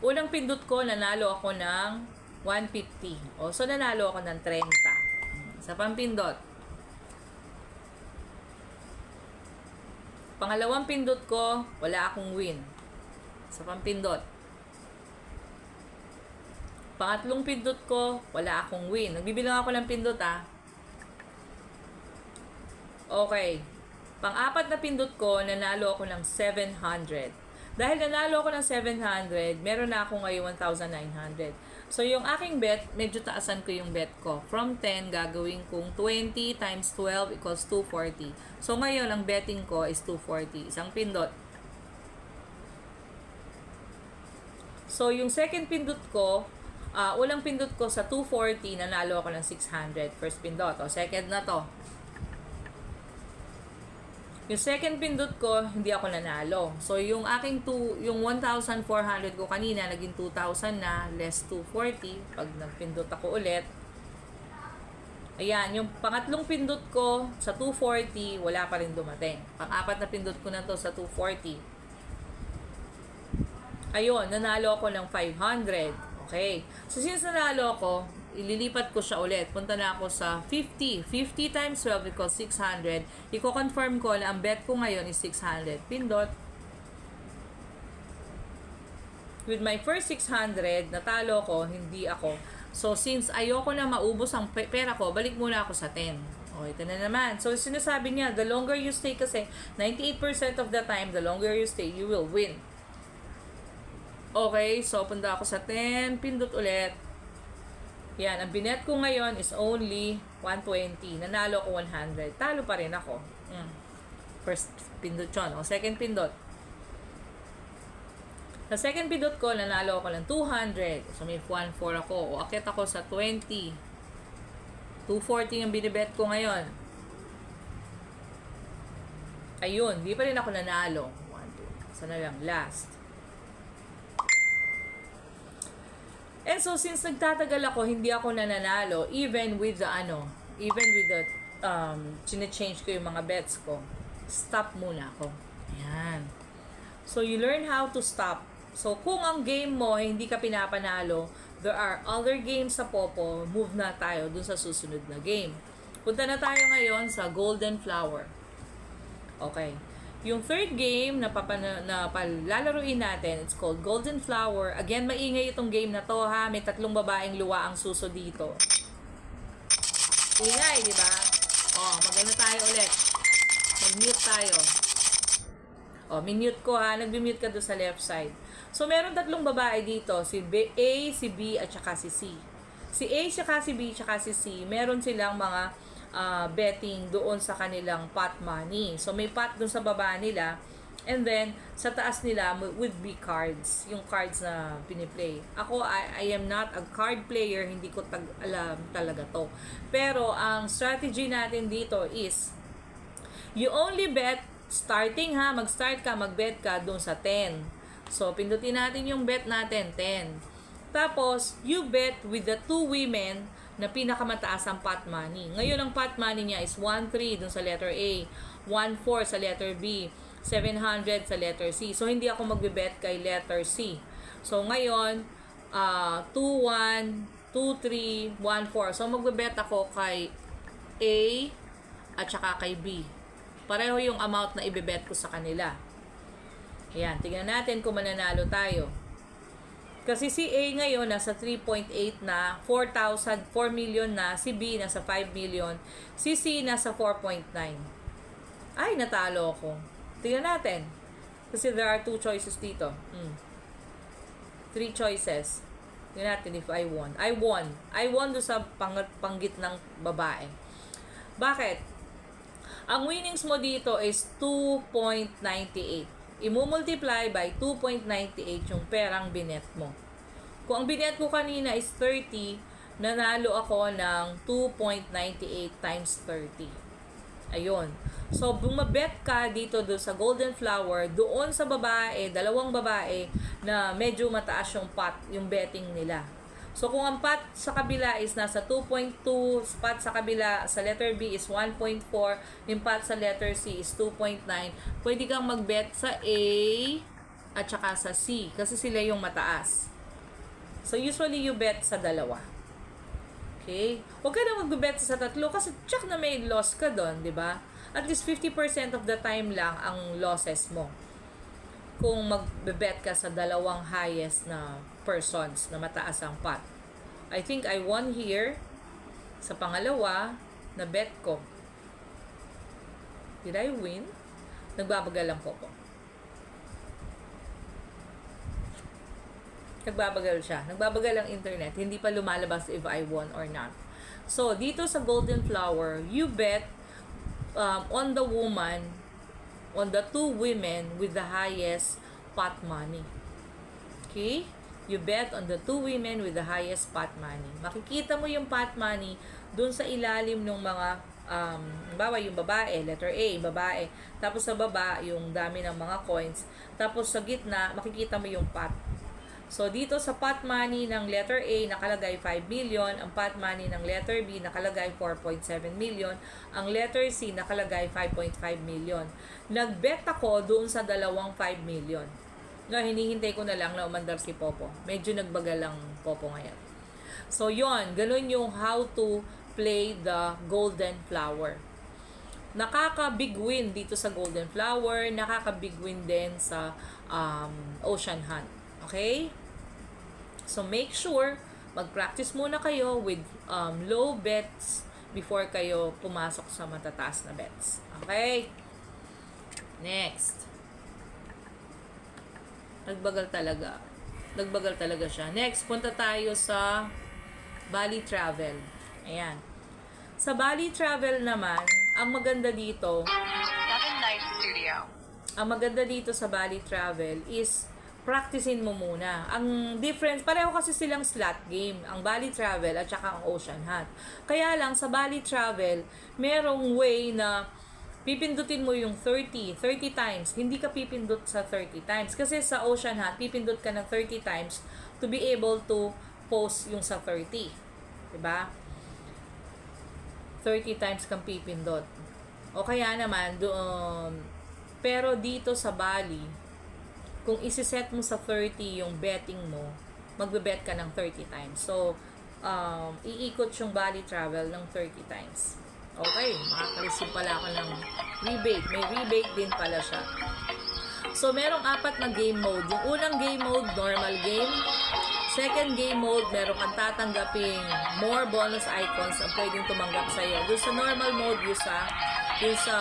Speaker 1: Unang pindot ko, nanalo ako ng 150. So, nanalo ako ng 30. Sa pampindot. Pangalawang pindot ko, wala akong win. Sa pampindot. Pangatlong pindot ko, wala akong win. Nagbibilang ako ng pindot Okay. Pang-apat na pindot ko, nanalo ako ng 700. Dahil nanalo ako ng 700, meron na ako ngayon 1,900. So, yung aking bet, medyo taasan ko yung bet ko. From 10, gagawin kong 20 times 12 equals 240. So, ngayon, ang betting ko is 240. Isang pindot. So, yung second pindot ko, unang pindot ko sa 240, nanalo ako ng 600. First pindot. Second na to. Yung second pindot ko, hindi ako nanalo. So, yung aking yung 1,400 ko kanina, naging 2,000 na, less 240. Pag nagpindot ako ulit. Ayan, yung pangatlong pindot ko sa 240, wala pa rin dumating. Pang-apat na pindot ko na to sa 240. Ayun, nanalo ako ng 500. Okay. So, since nanalo ako, ililipat ko siya ulit. Punta na ako sa 50. 50 times 12 equals 600. Iko-confirm ko na ang bet ko ngayon is 600. Pindot. With my first 600, natalo ko, hindi ako. So, since ayoko na maubos ang pera ko, balik muna ako sa 10. Ito na naman. So, sinasabi niya, the longer you stay kasi, 98% of the time, the longer you stay, you will win. Okay, so punta ako sa 10, pindot ulit. Yan, ang binet ko ngayon is only 120. Nanalo ko 100. Talo pa rin ako. First pindot yun. Second pindot. Sa second pindot ko, nanalo ako ng 200. So, may 1,400 ako. Akit ako sa 20. 240 yung binibet ko ngayon. Ayun, di pa rin ako nanalo. 1, 2. Sana lang, last. And so, since nagtatagal ako, hindi ako nananalo, even with the, change ko yung mga bets ko, stop muna ako. Ayan. So, you learn how to stop. So, kung ang game mo, hindi ka pinapanalo, there are other games sa Popo, move na tayo dun sa susunod na game. Punta na tayo ngayon sa Golden Flower. Okay. Yung third game na palalaruin natin, it's called Golden Flower. Again, maingay itong game na to ha. May 3 babaeng luwa ang suso dito. Ingay, di ba? Magano tayo ulit. Mag-mute tayo. Minute ko ha. Nag-mute ka doon sa left side. So, meron 3 babae dito. Si A, si B, at saka si C. Si A, saka si B, saka si C, meron silang mga betting doon sa kanilang pot money. So, may pot doon sa baba nila And then, sa taas nila would be cards. Yung cards na piniplay. Ako, I am not a card player. Hindi ko alam talaga to. Pero, ang strategy natin dito is, you only bet starting ha. Mag-start ka, mag-bet ka dun sa 10. So, pindutin natin yung bet natin, 10. Tapos, you bet with the 2 women na pinakamataas ang pot money. Ngayon, ang pot money niya is 1-3 dun sa letter A, 1-4 sa letter B, 700 sa letter C. So, hindi ako magbe-bet kay letter C. So, ngayon, 2-1, 2-3, 1-4. So, magbe-bet ako kay A at saka kay B. Pareho yung amount na ibe-bet ko sa kanila. Ayan, tingnan natin kung mananalo tayo. Kasi si A ngayon nasa 3.8 na, 4 million na, si B nasa 5 million, si C nasa 4.9. Ay, natalo ako. Tingnan natin. Kasi there are 2 choices dito. 3 choices. Tingnan natin if I won. I won. I won do sa panggit ng babae. Bakit? Ang winnings mo dito is 2.98. I-multiply by 2.98 yung perang binet mo. Kung ang binet ko kanina is 30, nanalo ako ng 2.98 times 30. Ayun. So, bumabet ka dito doon sa Golden Flower, doon sa babae, 2 babae na medyo mataas yung pot, yung betting nila. So, kung ang pot sa kabila is nasa 2.2, pot sa kabila sa letter B is 1.4, yung pot sa letter C is 2.9, pwede kang mag-bet sa A at saka sa C kasi sila yung mataas. So, usually you bet sa 2. Okay? Huwag ka na mag-bet sa 3 kasi tsak na may loss ka doon, di ba? At least 50% of the time lang ang losses mo. Kung mag-bet ka sa 2 highest na persons na mataas ang pot. I think I won here sa pangalawa na bet ko. Did I win? Nagbabagal lang po ko. Nagbabagal siya. Nagbabagal ang internet. Hindi pa lumalabas if I won or not. So, dito sa Golden Flower, you bet on the woman, on the 2 women with the highest pot money. Okay? You bet on the 2 women with the highest pot money. Makikita mo yung pot money dun sa ilalim ng mga, bawa yung babae, letter A, babae. Tapos sa baba, yung dami ng mga coins. Tapos sa gitna, makikita mo yung pot. So, dito sa pot money ng letter A, nakalagay 5 million. Ang pot money ng letter B, nakalagay 4.7 million. Ang letter C, nakalagay 5.5 million. Nagbet ako doon sa 5 million. No, hinihintay ko na lang na umandar si Popo. Medyo nagbagal lang Popo ngayon. So, yon, ganun yung how to play the Golden Flower. Nakaka-big win dito sa Golden Flower. Nakaka-big win din sa Ocean Hunt. Okay? So, make sure mag-practice muna kayo with low bets before kayo pumasok sa matataas na bets. Okay? Next. Nagbagal talaga. Nagbagal talaga siya. Next, punta tayo sa Bali Travel. Ayan. Sa Bali Travel naman, ang maganda dito, ang maganda dito sa Bali Travel is practicein mo muna. Ang difference, pareho kasi silang slot game, ang Bali Travel at saka ang Ocean Hunt. Kaya lang, sa Bali Travel, merong way na pipindutin mo yung 30 times. Hindi ka pipindot sa 30 times. Kasi sa Ocean Hunt, pipindot ka ng 30 times to be able to post yung sa 30. Diba? 30 times kang pipindot. O kaya naman, pero dito sa Bali, kung isi-set mo sa 30 yung betting mo, magbe-bet ka ng 30 times. So, iikot yung Bali Travel ng 30 times. Okay, makaka-receive pala ako ng rebate. May rebate din pala siya. So, merong 4 na game mode. Yung unang game mode, normal game. Second game mode, meron kang tatanggaping more bonus icons ang pwedeng tumanggap sa'yo. Doon sa normal mode, yung sa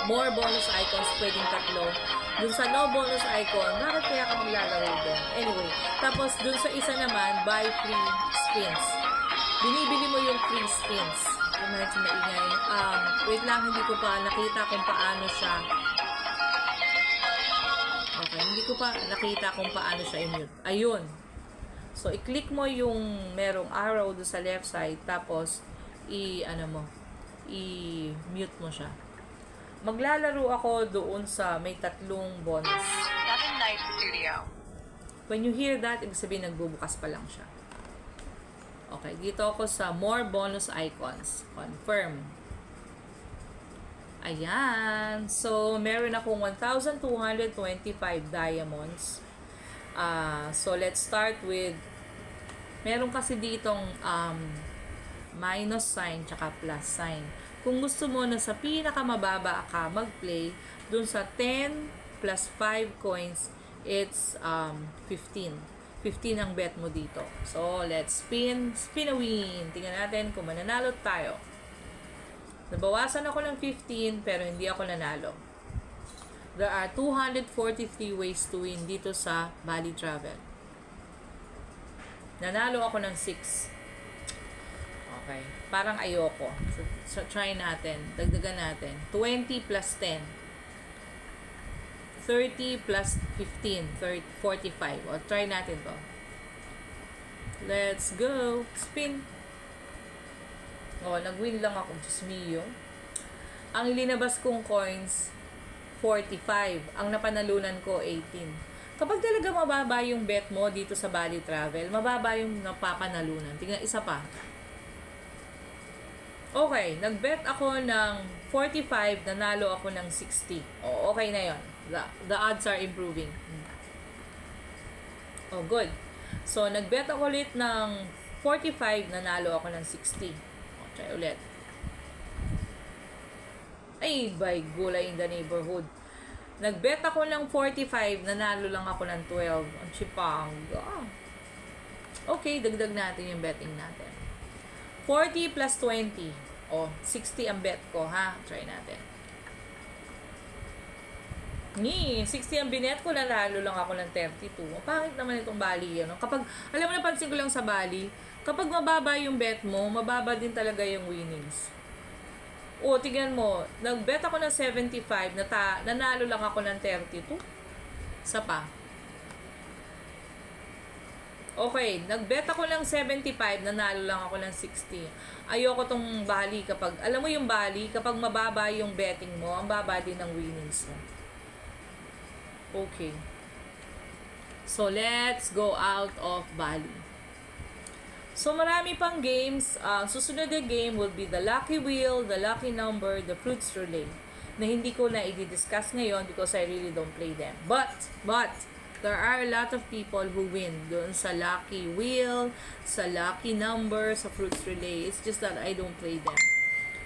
Speaker 1: more bonus icons, pwedeng 3. Doon sa no bonus icon, bakit kaya ka maglalaro doon? Anyway, tapos doon sa isa naman, buy free spins. Binibili mo yung free spins. Medyo maingay. Wait lang, hindi ko pa nakita kung paano siya ko pa nakita kung paano siya i-mute. Ayun. So, i-click mo yung merong arrow do sa left side, tapos, i-mute mo siya. Maglalaro ako doon sa may tatlong bonus.
Speaker 2: Seven Night Studio.
Speaker 1: When you hear that, ibig sabihin nagbubukas pa lang siya. Okay, dito ako sa more bonus icons. Confirm. Ayan. So, meron akong 1,225 diamonds. So, let's start with, meron kasi ditong minus sign tsaka plus sign. Kung gusto mo na sa pinakamababa ka mag-play, dun sa 10 plus 5 coins, it's 15. 15 ang bet mo dito. So, let's spin. Spin a win. Tingnan natin kung mananalo tayo. Nabawasan ako ng 15 pero hindi ako nanalo. There are 243 ways to win dito sa Bali Travel. Nanalo ako ng 6. Okay. Parang ayoko. So try natin. Dagdagan natin. 20 plus 10. 30 plus 15. 45. O, try natin to. Let's go. Spin. O, nag-win lang ako. Diyos mio. Ang linabas kong coins, 45. Ang napanalunan ko, 18. Kapag talaga mababa yung bet mo dito sa Bali Travel, mababa yung napapanalunan. Tingnan, isa pa. Okay, nag-bet ako ng 45, nanalo ako ng 60. O, okay na yon. The odds are improving. Oh, good. So, nag-bet ako ulit ng 45, nanalo ako ng 60. O, try ulit. Ay, by gulay in the neighborhood. Nag-bet ako ng 45, nanalo lang ako ng 12. Ang chipanga. Okay, dagdag natin yung betting natin. 40 plus 20. O, 60 ang bet ko, ha? Try natin. 60 ang binet ko, nanalo lang ako ng 32. Pangit naman itong Bali, ano? Kapag, alam mo, napansin ko lang sa Bali, kapag mababa yung bet mo, mababa din talaga yung winnings. O, tignan mo, nag-bet ako ng 75, nanalo lang ako ng 32. Isa pa. Okay, nag-bet ako ng 75, nanalo lang ako ng 60. Ayoko tong Bali kapag, alam mo yung Bali, kapag mababa yung betting mo, ang baba din ng winnings mo. Okay. So, let's go out of Bali. So, marami pang games. Susunod na game will be the Lucky Wheel, the Lucky Number, the Fruits Relay. Na hindi ko na i-discuss ngayon because I really don't play them. But, there are a lot of people who win doon sa Lucky Wheel, sa Lucky Number, sa Fruits Relay. It's just that I don't play them.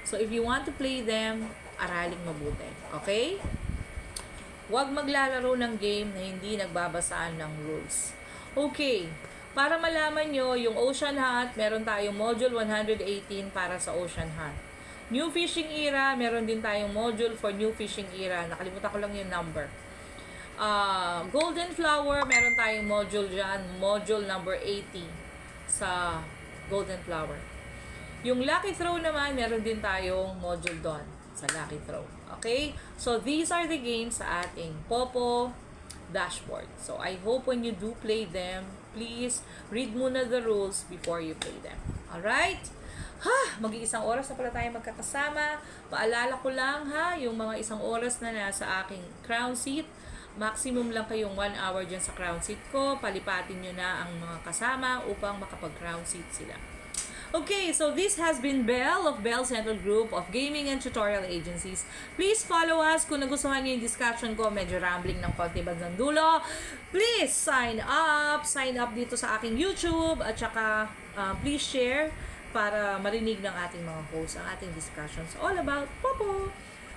Speaker 1: So, if you want to play them, araling mabuti. Okay? Huwag maglalaro ng game na hindi nagbabasaan ng rules. Okay. Para malaman nyo, yung Ocean Hunt, meron tayong Module 118 para sa Ocean Hunt. New Fishing Era, meron din tayong module for New Fishing Era. Nakalimutan ko lang yung number. Golden Flower, meron tayong module dyan. Module number 80 sa Golden Flower. Yung Lucky Throw naman, meron din tayong module doon sa Lucky Throw. Okay? So, these are the games sa ating Popo dashboard. So, I hope when you do play them, please read muna the rules before you play them. Alright? Mag-iisang oras na pala tayo magkakasama. Paalala ko lang yung mga isang oras na nasa aking crown seat. Maximum lang kayong 1 hour dyan sa crown seat ko. Palipatin nyo na ang mga kasama upang makapag-crown seat sila. Okay, so this has been Belle of Belle Central Group of Gaming and Tutorial Agencies. Please follow us kung nagustuhan niyo yung discussion ko. Medyo rambling ng konti bandang dulo. Please sign up dito sa aking YouTube at saka please share para marinig ng ating mga hosts ang ating discussions all about Popo.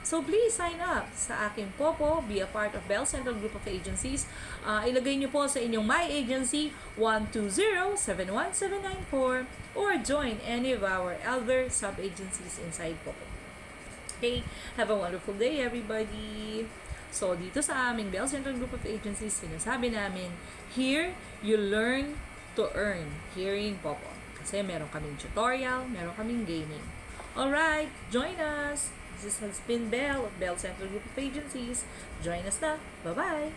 Speaker 1: So, please sign up sa aking Popo, be a part of Belle Central Group of Agencies. Ilagay nyo po sa inyong My Agency 120-71794 or join any of our other sub-agencies inside Popo. Okay, have a wonderful day everybody! So, dito sa aming Belle Central Group of Agencies, sinasabi namin, here you learn to earn here in Popo. Kasi meron kaming tutorial, meron kaming gaming. Alright, join us! This has been Belle of Belle Central Group of Agencies. Join us na. Bye-bye!